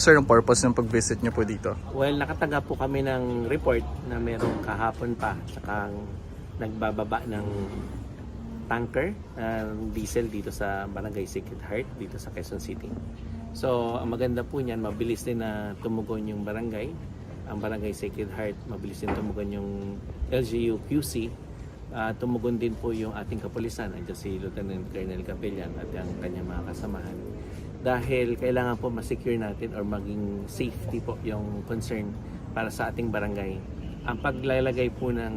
Sir, ang purpose ng pag-visit niyo po dito? Well, nakatanggap po kami ng report na merong kahapon pa tsaka nagbababa ng tanker ng diesel dito sa Barangay Sacred Heart dito sa Quezon City. So, ang maganda po niyan, mabilis din na tumugon yung barangay. Ang Barangay Sacred Heart, mabilis din tumugon yung LGU QC. Tumugon din po yung ating kapulisan, andyan si Lieutenant Colonel Capellan at ang kanyang mga kasamahan. Dahil kailangan po ma-secure natin or maging safety po yung concern para sa ating barangay. Ang paglalagay po ng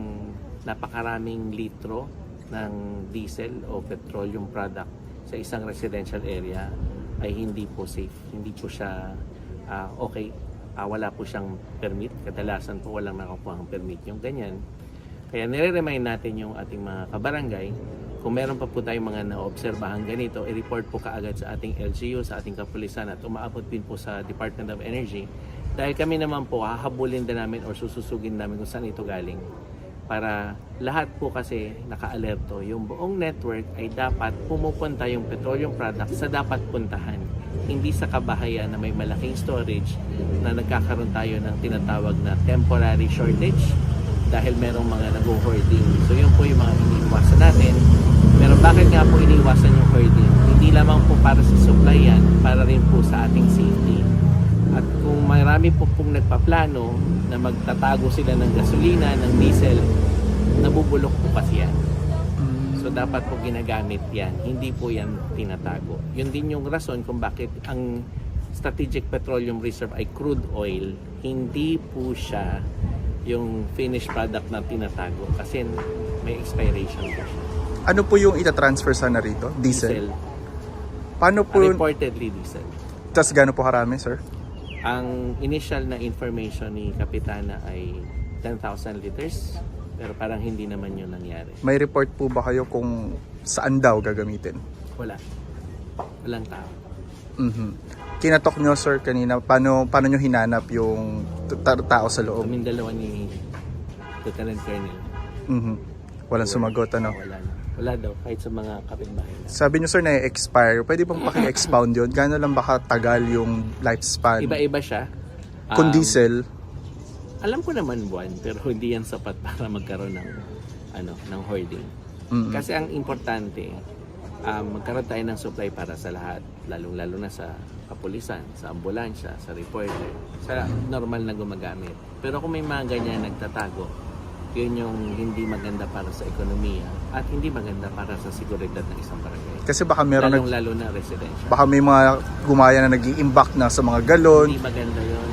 napakaraming litro ng diesel o petroleum product sa isang residential area ay hindi po safe. Hindi po siya okay. Wala po siyang permit. Kadalasan po walang nakukuha ang permit yung ganyan. Kaya nire-remind natin yung ating mga kabarangay, kung meron pa po tayong mga naobserbahan ganito, i-report po kaagad sa ating LGU, sa ating kapulisan at umaabot din po sa Department of Energy. Dahil kami naman po, hahabulin din namin o sususugin namin kung saan ito galing. Para lahat po kasi naka-alerto, yung buong network ay dapat pumupunta yung petroleum product sa dapat puntahan. Hindi sa kabahayan na may malaking storage na nagkakaroon tayo ng tinatawag na temporary shortage dahil merong mga nag-hoarding. So yun po yung mga iniiwasan natin. Pero bakit nga po iniiwasan yung hoarding? Hindi lamang po para sa supply yan, para rin po sa ating safety. At kung marami po pong nagpaplano na magtatago sila ng gasolina, ng diesel, nabubulok po kasi yan. So dapat po ginagamit yan, hindi po yan tinatago. Yun din yung rason kung bakit ang Strategic Petroleum Reserve ay crude oil, hindi po siya yung finished product na tinatago kasi may expiration po siya. Ano po yung itatransfer sana rito? Diesel? Paano po? Reportedly diesel. Tas gaano po karami, sir? Ang initial na information ni Kapitana ay 10,000 liters pero parang hindi naman yun nangyari. May report po ba kayo kung saan daw gagamitin? Wala. Walang tao. Kinatok nyo, sir, kanina, paano nyo hinanap yung tao sa loob? Kaming dalawa ni Lieutenant Colonel. Walang sumagot, ano? Wala daw, kahit sa mga kapitbahay na. Sabi nyo, sir, na-expire. Pwede bang paki-expound yun? Gano'n lang baka tagal yung lifespan? Iba-iba siya. Kung diesel? Alam ko naman buwan, pero hindi yan sapat para magkaroon ng hoarding. Kasi ang importante, magkaroon tayo ng supply para sa lahat, lalong-lalo na sa kapulisan, sa ambulansya, sa reporter, sa normal na gumagamit. Pero kung may mga ganyan nagtatago, yun yung hindi maganda para sa ekonomiya at hindi maganda para sa seguridad ng isang barangay. Kasi baka meron lalong-lalo na residential. Baka may mga gumaya na nag-i-imbak na sa mga galon. Hindi maganda yun.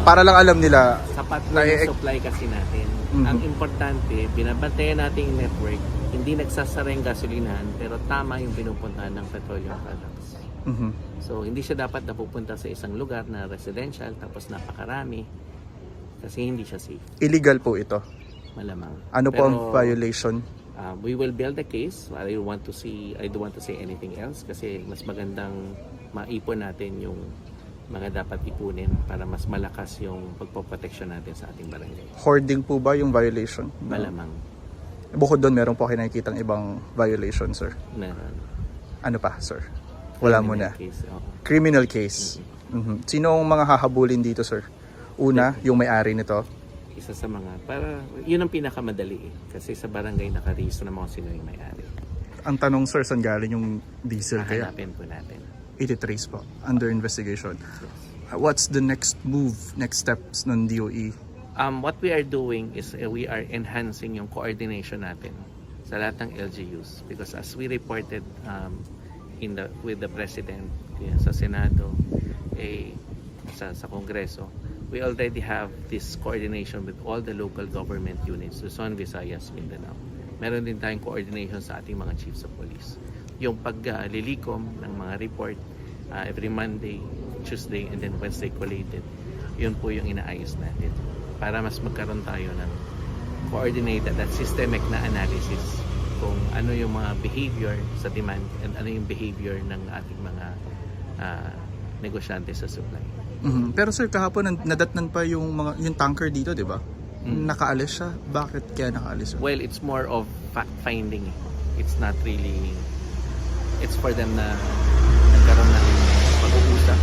Para lang alam nila. Sapat na yung supply kasi natin. Ang importante, binabantayan natin yung network, hindi nagsasara yung gasolinahan, pero tama yung pinupuntahan ng petroleum products. So, hindi siya dapat napupunta sa isang lugar na residential, tapos napakarami, kasi hindi siya safe. Illegal po ito? Malamang. Ano po ang violation? We will build a case. I don't want to say anything else, kasi mas magandang maipon natin yung mga dapat ipunin para mas malakas yung pagpoproteksyon natin sa ating barangay. Hoarding po ba yung violation? Malamang. Bukod doon, meron po kayo nakikitang ibang violation, sir? Meron. Ano pa, sir? Wala muna. Case, Criminal case. Sino ang mga hahabulin dito, sir? Una, yung may-ari nito. Isa sa mga, yun ang pinakamadali eh. Kasi sa barangay nakarehistro na mga sino yung may-ari. Ang tanong, sir, saan galing yung diesel kaya? Hahanapin po natin. Ititrace po. Under investigation. What's the next move, next steps ng DOE? What we are doing is we are enhancing yung coordination natin sa lahat ng LGUs because as we reported with the President sa Senado sa Kongreso, we already have this coordination with all the local government units, Luzon, Visayas, Mindanao. Meron din tayong coordination sa ating mga chiefs of police. Yung paglilikom ng mga report every Monday, Tuesday, and then Wednesday collated, yun po yung inaayos natin para mas magkaroon tayo ng coordinated at systemic na analysis kung ano yung mga behavior sa demand and ano yung behavior ng ating mga negosyante sa supply. Pero sir, kahapon nadatnan pa yung tanker dito, di ba? Nakaalis siya. Bakit kaya nakaalis siya? Well, it's more of fact-finding. It's not really, it's for them na nagkaroon ng pag-uusap